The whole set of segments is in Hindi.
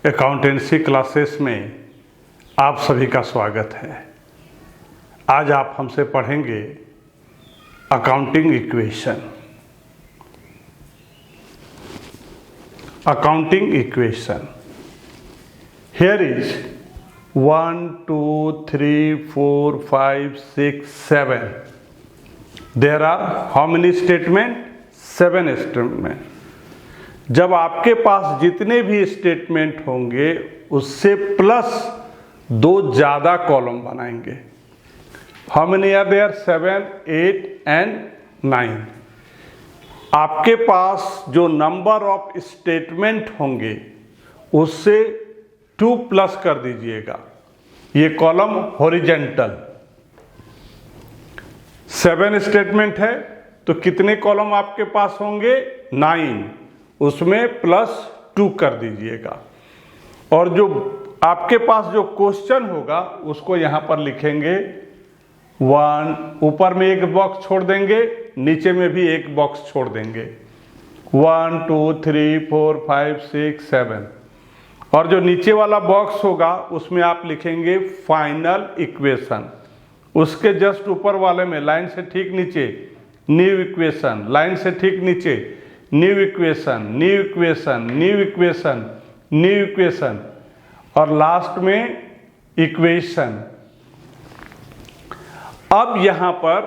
अकाउंटेंसी क्लासेस में आप सभी का स्वागत है। आज आप हमसे पढ़ेंगे accounting equation. Accounting equation, here is 1 2 3 4 5 6 7। There are how many statement? 7 statement. जब आपके पास जितने भी स्टेटमेंट होंगे उससे प्लस 2 ज़्यादा कॉलम बनाएंगे। How many are there? 7 8 and 9। आपके पास जो नंबर ऑफ स्टेटमेंट होंगे उससे 2 प्लस कर दीजिएगा। ये कॉलम हॉरिजेंटल। 7 स्टेटमेंट है तो कितने कॉलम आपके पास होंगे? 9। उसमें प्लस 2 कर दीजिएगा। और जो आपके पास जो क्वेश्चन होगा उसको यहां पर लिखेंगे 1। ऊपर में एक बॉक्स छोड़ देंगे, नीचे में भी एक बॉक्स छोड़ देंगे। 1 2 3 4 5 6 7। और जो नीचे वाला बॉक्स होगा उसमें आप लिखेंगे फाइनल इक्वेशन। उसके जस्ट ऊपर वाले में लाइन से ठीक नीचे न्यू इक्वेशन, लाइन से ठीक नीचे new equation, new equation, new equation, new equation और लास्ट में इक्वेशन। अब यहां पर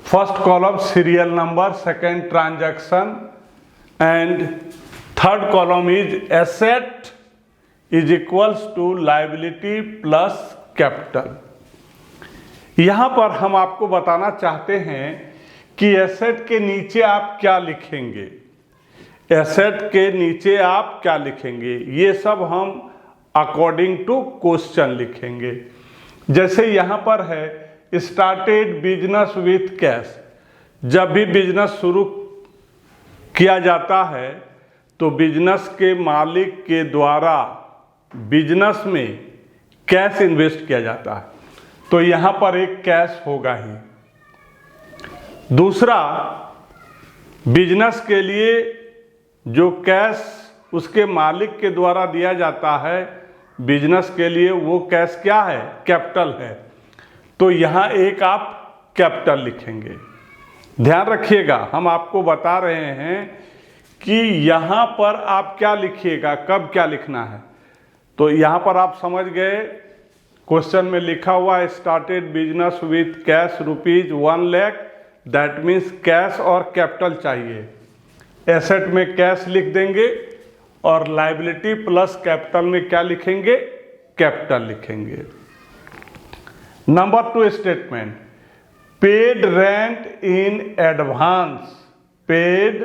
first column serial number, second transaction and third column is asset is equals to liability plus capital. यहां पर हम आपको बताना चाहते हैं कि एसेट के नीचे आप क्या लिखेंगे। एसेट के नीचे आप क्या लिखेंगे ये सब हम अकॉर्डिंग टू क्वेश्चन लिखेंगे। जैसे यहां पर है स्टार्टेड बिजनेस विथ कैश। जब भी बिजनेस शुरू किया जाता है तो बिजनेस के मालिक के द्वारा बिजनेस में कैश इन्वेस्ट किया जाता है, तो यहां पर एक कैश होगा ही। दूसरा, बिजनेस के लिए जो कैश उसके मालिक के द्वारा दिया जाता है बिजनेस के लिए, वो कैश क्या है? कैपिटल है। तो यहाँ एक आप कैपिटल लिखेंगे। ध्यान रखिएगा, हम आपको बता रहे हैं कि यहाँ पर आप क्या लिखिएगा, कब क्या लिखना है। तो यहाँ पर आप समझ गए, क्वेश्चन में लिखा हुआ started business with cash ₹1 lakh. That means cash और कैपिटल चाहिए। एसेट में कैश लिख देंगे और लायबिलिटी प्लस कैपिटल में क्या लिखेंगे? कैपिटल लिखेंगे। Number 2 statement, paid rent in advance. Paid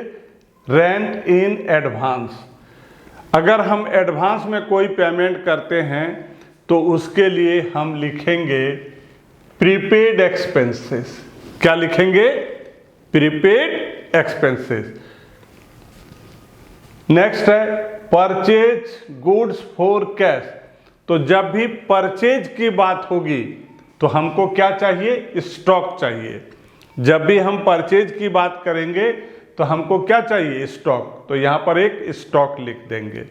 rent in advance. अगर हम एडवांस में कोई पेमेंट करते हैं तो उसके लिए हम लिखेंगे प्रीपेड एक्सपेंसेस। क्या लिखेंगे? Prepaid expenses. नेक्स्ट है परचेज गुड्स फॉर कैश। तो जब भी परचेज की बात होगी तो हमको क्या चाहिए? स्टॉक चाहिए। जब भी हम परचेज की बात करेंगे तो हमको क्या चाहिए? स्टॉक। तो यहां पर एक स्टॉक लिख देंगे।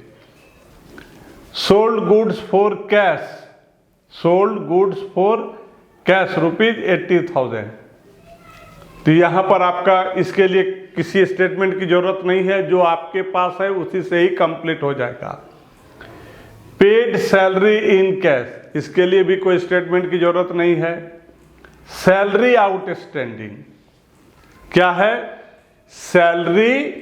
Sold goods for cash. Sold goods for cash ₹80,000। तो यहाँ पर आपका इसके लिए किसी स्टेटमेंट की जरूरत नहीं है, जो आपके पास है उसी से ही कंप्लीट हो जाएगा। पेड सैलरी इन कैश, इसके लिए भी कोई स्टेटमेंट की जरूरत नहीं है। सैलरी आउटस्टैंडिंग, क्या है? सैलरी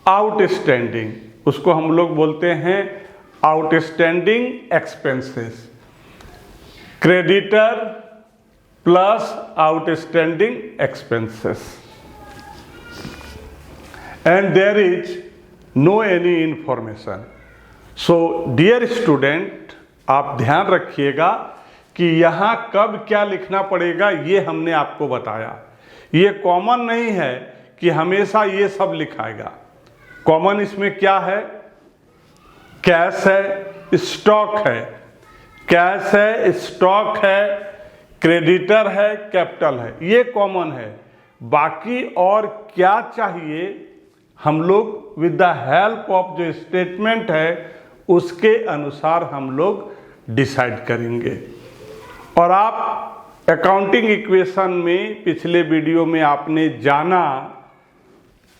आउटस्टैंडिंग, उसको हम लोग बोलते हैं outstanding expenses. Creditor plus outstanding expenses and there is no any information. So dear student, आप ध्यान रखिएगा कि यहाँ कब क्या लिखना पड़ेगा ये हमने आपको बताया। ये कॉमन नहीं है कि हमेशा ये सब लिखाएगा। कॉमन इसमें क्या है? कैश है, स्टॉक है। कैश है, स्टॉक है, क्रेडिटर है, कैपिटल है, ये कॉमन है। बाकी और क्या चाहिए हम लोग विद द हेल्प ऑफ जो स्टेटमेंट है उसके अनुसार हम लोग डिसाइड करेंगे। और आप अकाउंटिंग इक्वेशन में पिछले वीडियो में आपने जाना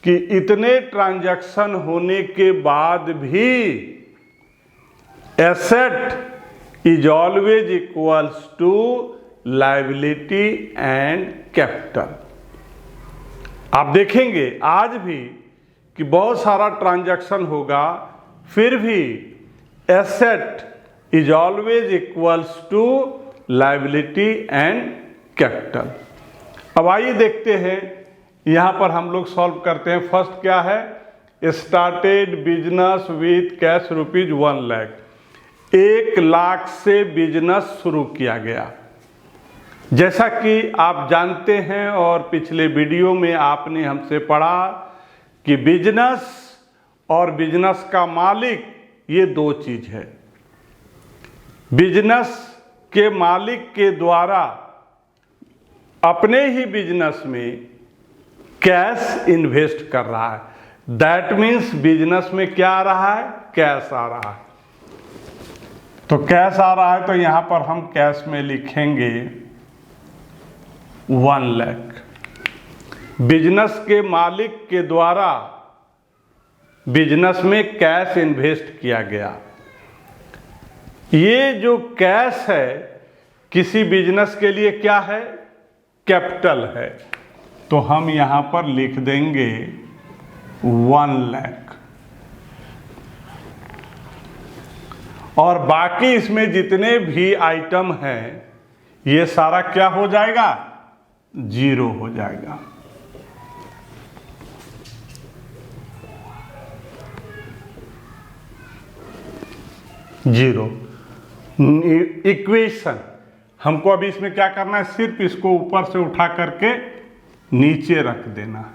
कि इतने ट्रांजैक्शन होने के बाद भी asset is always equals to liability and capital. आप देखेंगे आज भी कि बहुत सारा ट्रांजैक्शन होगा, फिर भी asset is always equals to liability and capital. अब आइए देखते हैं, यहाँ पर हम लोग सॉल्व करते हैं। फर्स्ट क्या है, started business with cash rupees 1 lakh. 1 lakh से बिजनेस शुरू किया गया। जैसा कि आप जानते हैं और पिछले वीडियो में आपने हमसे पढ़ा कि बिजनेस और बिजनेस का मालिक ये दो चीज है। बिजनेस के मालिक के द्वारा अपने ही बिजनेस में कैश इन्वेस्ट कर रहा है, दैट मीन्स बिजनेस में क्या आ रहा है, कैश आ रहा है। तो कैश आ रहा है तो यहां पर हम कैश में लिखेंगे 1 लाख। बिजनेस के मालिक के द्वारा बिजनेस में कैश इन्वेस्ट किया गया। ये जो कैश है किसी बिजनेस के लिए क्या है, कैपिटल है। तो हम यहां पर लिख देंगे 1 लाख। और बाकी इसमें जितने भी आइटम हैं ये सारा क्या हो जाएगा, 0 हो जाएगा। जीरो। इक्वेशन हमको अभी इसमें क्या करना है, सिर्फ इसको ऊपर से उठा करके नीचे रख देना।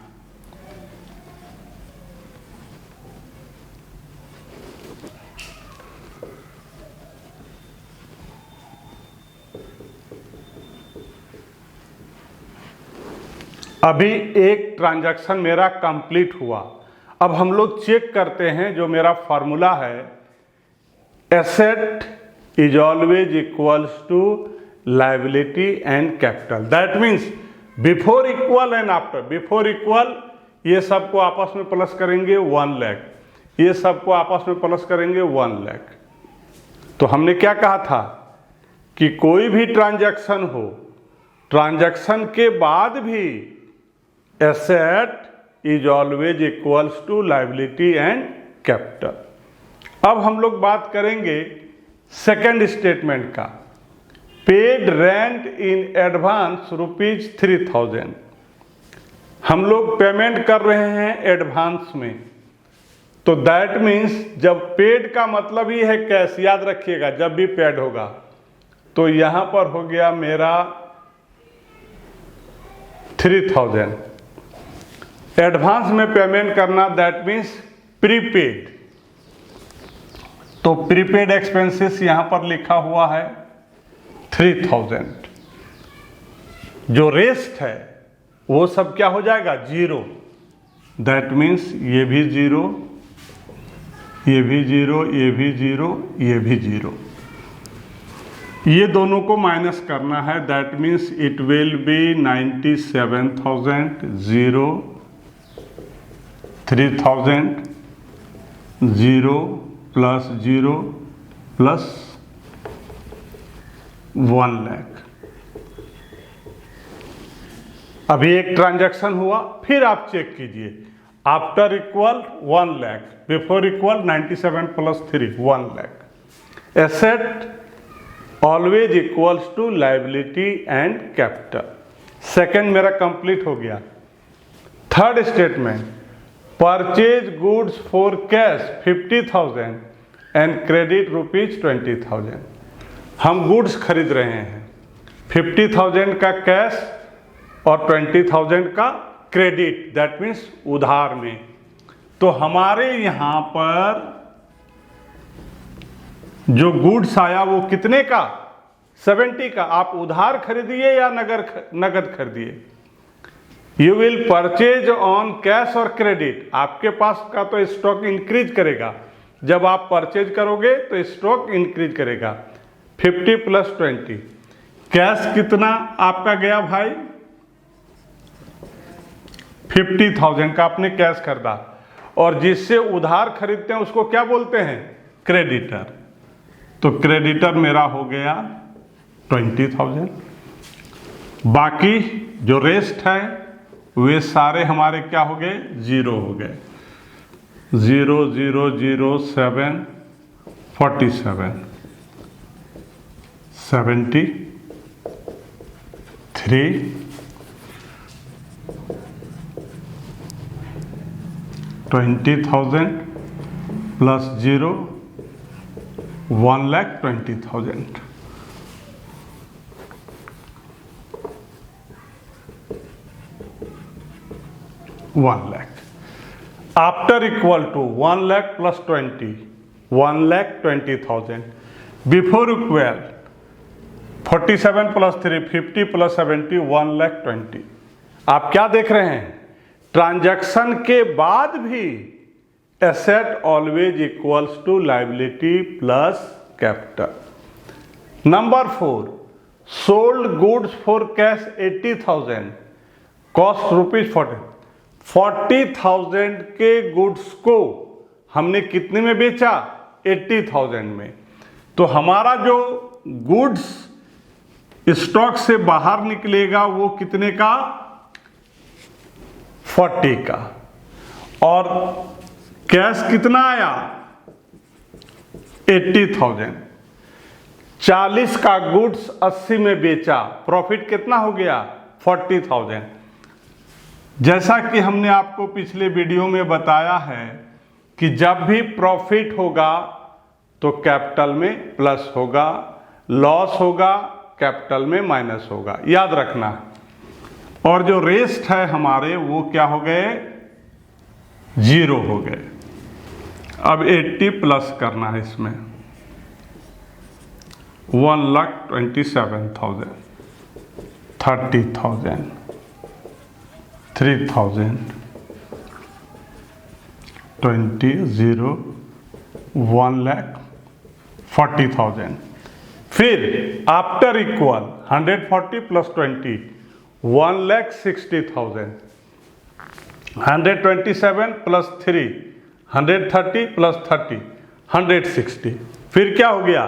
अभी एक ट्रांजैक्शन मेरा कंप्लीट हुआ। अब हम लोग चेक करते हैं, जो मेरा फॉर्मूला है asset is always equals to liability and capital. That means before equal and after. Before equal ये सबको आपस में प्लस करेंगे 1 लाख, ये सबको आपस में प्लस करेंगे 1 लाख। तो हमने क्या कहा था कि कोई भी ट्रांजैक्शन हो, ट्रांजैक्शन के बाद भी asset is always equals to liability and capital. अब हम लोग बात करेंगे सेकंड स्टेटमेंट का। Paid rent in advance rupees 3000। हम लोग पेमेंट कर रहे हैं एडवांस में, तो दैट मीन्स जब पेड का मतलब ही है कैश, याद रखिएगा जब भी पेड होगा। तो यहां पर हो गया मेरा 3000। एडवांस में पेमेंट करना दैट मीन्स प्रीपेड। तो प्रीपेड एक्सपेंसेस यहां पर लिखा हुआ है 3000। जो रेस्ट है वो सब क्या हो जाएगा, 0। दैट मीन्स ये भी 0, ये भी 0, ये भी 0, ये भी 0। ये दोनों को माइनस करना है। That means it will be 97,000, 0, 3000, 0 plus 0 plus 1 lakh. अभी एक ट्रांजैक्शन हुआ, फिर आप चेक कीजिए। After equal 1 lakh, before equal 97 plus 3 1 lakh. Asset always equals to liability and capital. Second मेरा कंप्लीट हो गया। Third statement, purchase goods for cash 50,000 and credit rupees 20,000। हम गुड्स खरीद रहे हैं, 50,000 का कैश और 20,000 का क्रेडिट, दैट मीन्स उधार में। तो हमारे यहां पर जो गुड्स आया वो कितने का, 70 का। आप उधार खरीदिए या नगद खरीदिए, you will purchase on cash और क्रेडिट। आपके पास का तो स्टॉक इंक्रीज करेगा, जब आप परचेज करोगे तो स्टॉक इंक्रीज करेगा। 50 + 20, कैश कितना आपका गया भाई? 50,000 का आपने कैश खरीदा, और जिससे उधार खरीदते हैं उसको क्या बोलते हैं? क्रेडिटर। तो क्रेडिटर मेरा हो गया 20,000। बाकी जो रेस्ट है वे सारे हमारे क्या हो गए? जीरो हो गए। 0 0 0 7 47 73 20,000 plus 0 1,20,000। After equal to 1 lakh + 20, 1,20,000। Before equal 47 + 3 50 + 70 1,20,000। आप क्या देख रहे हैं? ट्रांजैक्शन के बाद भी asset always equals to liability plus capital. Number 4, sold goods for cash 80,000, cost ₹40,000। 40,000 के गुड्स को हमने कितने में बेचा? 80,000 में। तो हमारा जो गुड्स स्टॉक से बाहर निकलेगा वो कितने का? 40 का। और कैश कितना आया? 80,000। 40 का गुड्स 80 में बेचा, प्रॉफिट कितना हो गया? 40,000। जैसा कि हमने आपको पिछले वीडियो में बताया है कि जब भी प्रॉफिट होगा तो कैपिटल में प्लस होगा, लॉस होगा कैपिटल में माइनस होगा, याद रखना। और जो रेस्ट है हमारे वो क्या हो गए? 0 हो गए। अब 80 प्लस करना है इसमें। 1,27,000, 30,000, 3,000, 20, 0, 1,40,000। फिर आफ्टर इक्वल 140 + 20, 1,60,000। 127 + 3, 130 + 30, 160। फिर क्या हो गया?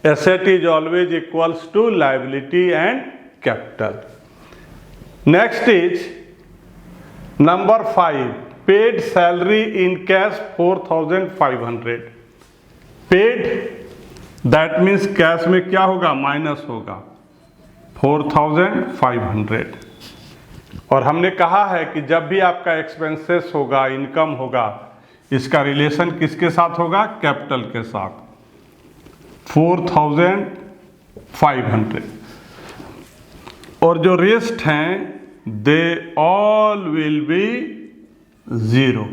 Asset is always equals to liability and capital. Next is number 5, paid salary in cash 4,500। Paid that means cash में क्या होगा? माइनस होगा 4,500। और हमने कहा है कि जब भी आपका एक्सपेंसेस होगा, इनकम होगा, इसका रिलेशन किसके साथ होगा? कैपिटल के साथ। 4,500। और जो रेस्ट हैं they all will be 0।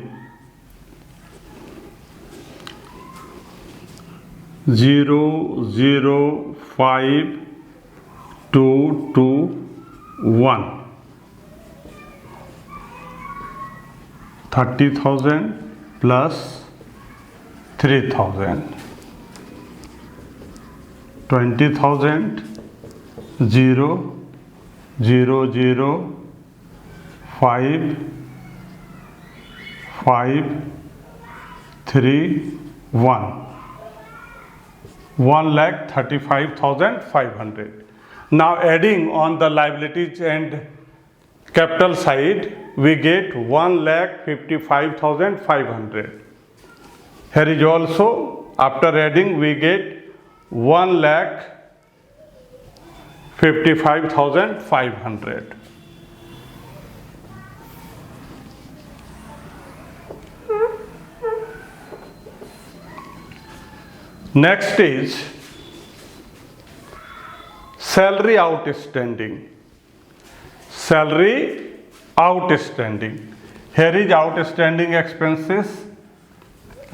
0 0 5 2 2 1। 30,000 plus 3,000, 20,000, 0 0 0 5 5 3 1, 1,35,500. Now adding on the liabilities and capital side, we get 1,55,500. Here is also, after adding, we get 1,55,500. Next is salary outstanding. Salary outstanding. Here is outstanding expenses.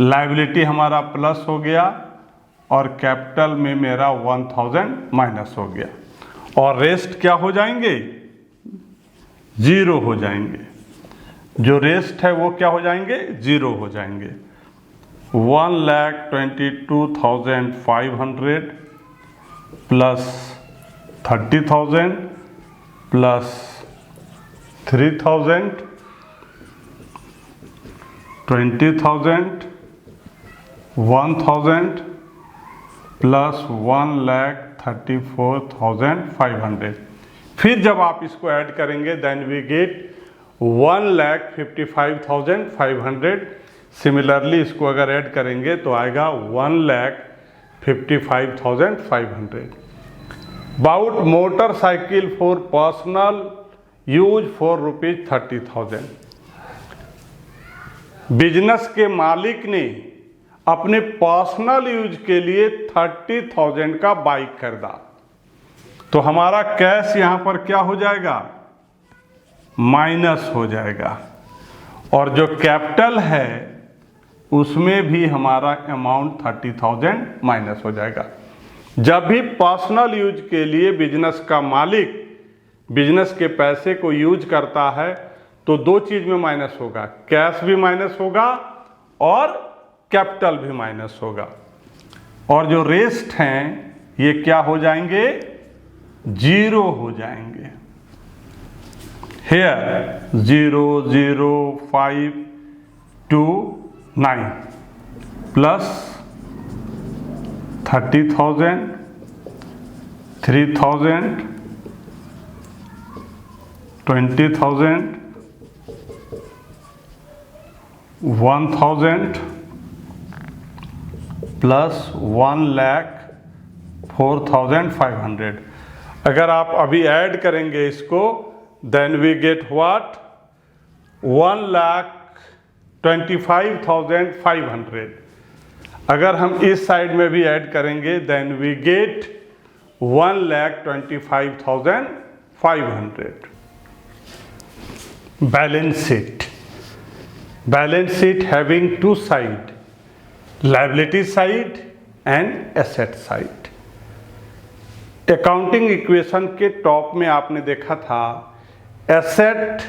Liability हमारा प्लस हो गया और कैपिटल में मेरा 1,000 माइनस हो गया, और रेस्ट क्या हो जाएंगे? 0 हो जाएंगे। जो रेस्ट है वो क्या हो जाएंगे? 0 हो जाएंगे। 1,22,500 प्लस 30,000 प्लस 3,000 20,000 1,000 प्लस 1,34,500। फिर जब आप इसको ऐड करेंगे देन वी गेट 1,55,500। सिमिलरली इसको अगर ऐड करेंगे तो आएगा 1,55,500। Bought motorcycle for personal use for ₹30,000। Business के मालिक ने अपने पर्सनल यूज के लिए 30,000 का बाइक खरीदा। तो हमारा कैश यहां पर क्या हो जाएगा, माइनस हो जाएगा, और जो कैपिटल है उसमें भी हमारा अमाउंट 30,000 माइनस हो जाएगा। जब भी पर्सनल यूज के लिए बिजनेस का मालिक बिजनेस के पैसे को यूज करता है तो दो चीज में माइनस होगा, कैश भी माइनस होगा और कैपिटल भी माइनस होगा, और जो रेस्ट हैं ये क्या हो जाएंगे, जीरो हो जाएंगे। Here 0 0 5 2 9 plus 30,000 3,000 20,000 1,000 plus 1,04,500। अगर आप अभी ऐड करेंगे इसको देन वी गेट व्हाट 1,25,500। अगर हम इस साइड में भी ऐड करेंगे then we get 1,25,500। Balance sheet having two side, liability side and asset side. Accounting equation के टॉप में आपने देखा था asset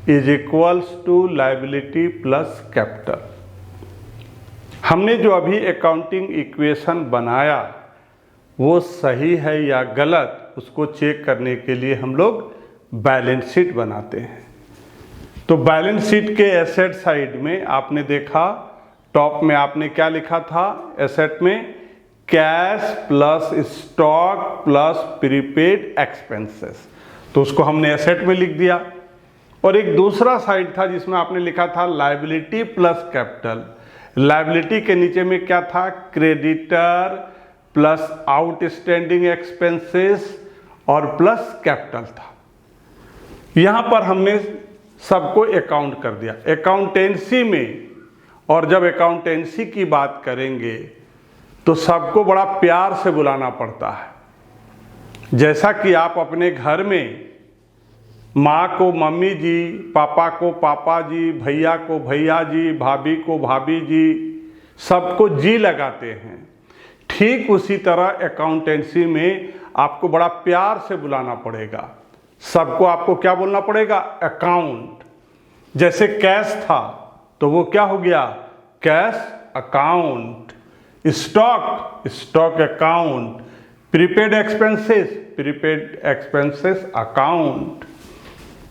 is equals to liability plus capital. हमने जो अभी अकाउंटिंग इक्वेशन बनाया वो सही है या गलत, उसको चेक करने के लिए हम लोग बैलेंस शीट बनाते हैं। तो बैलेंस शीट के एसेट साइड में आपने देखा टॉप में आपने क्या लिखा था, एसेट में cash plus stock plus prepaid expenses, तो उसको हमने एसेट में लिख दिया। और एक दूसरा साइड था जिसमें आपने लिखा था लायबिलिटी प्लस कैपिटल। लायबिलिटी के नीचे में क्या था, क्रेडिटर प्लस आउटस्टैंडिंग एक्सपेंसेस और प्लस कैपिटल था। यहां पर हमने सबको अकाउंट कर दिया अकाउंटेंसी में, और जब अकाउंटेंसी की बात करेंगे तो सबको बड़ा प्यार से बुलाना पड़ता है। जैसा कि आप अपने घर में माँ को मम्मी जी, पापा को पापा जी, भैया को भैया जी, भाभी को भाभी जी, सबको जी लगाते हैं, ठीक उसी तरह अकाउंटेंसी में आपको बड़ा प्यार से बुलाना पड़ेगा। सबको आपको क्या बोलना पड़ेगा, अकाउंट। जैसे कैश था तो वो क्या हो गया, cash account. Stock account. Prepaid expenses account.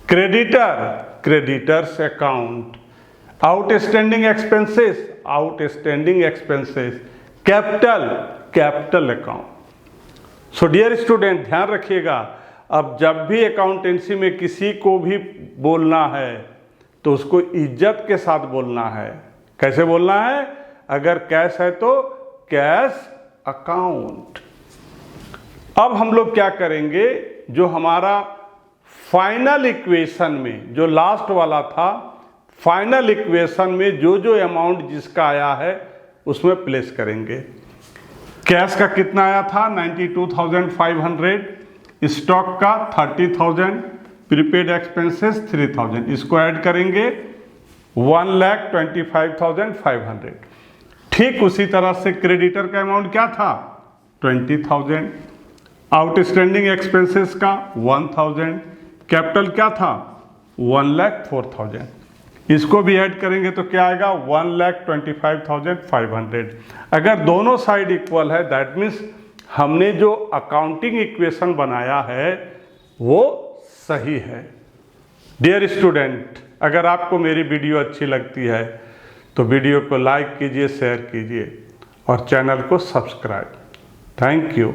Creditors account. Outstanding expenses. Capital account. So dear student, ध्यान रखिएगा, अब जब भी अकाउंटेंसी में किसी को भी बोलना है तो उसको इज्जत के साथ बोलना है। कैसे बोलना है, अगर कैश है तो कैश अकाउंट। अब हम लोग क्या करेंगे, जो हमारा फाइनल इक्वेशन में जो लास्ट वाला था, फाइनल इक्वेशन में जो जो अमाउंट जिसका आया है उसमें प्लेस करेंगे। कैश का कितना आया था, 92,500, स्टॉक का 30,000, प्रीपेड एक्सपेंसेस 3,000, इसको ऐड करेंगे 1,25,500। ठीक उसी तरह से क्रेडिटर का अमाउंट क्या था, 20,000, आउटस्टैंडिंग एक्सपेंसेस का 1,000, कैपिटल क्या था 1,04,000। इसको भी ऐड करेंगे तो क्या आएगा 1,25,500। अगर दोनों साइड इक्वल है दैट मीन्स हमने जो अकाउंटिंग इक्वेशन बनाया है वो सही है। डियर स्टूडेंट, अगर आपको मेरी वीडियो अच्छी लगती है तो वीडियो को लाइक कीजिए, शेयर कीजिए और चैनल को सब्सक्राइब। Thank you.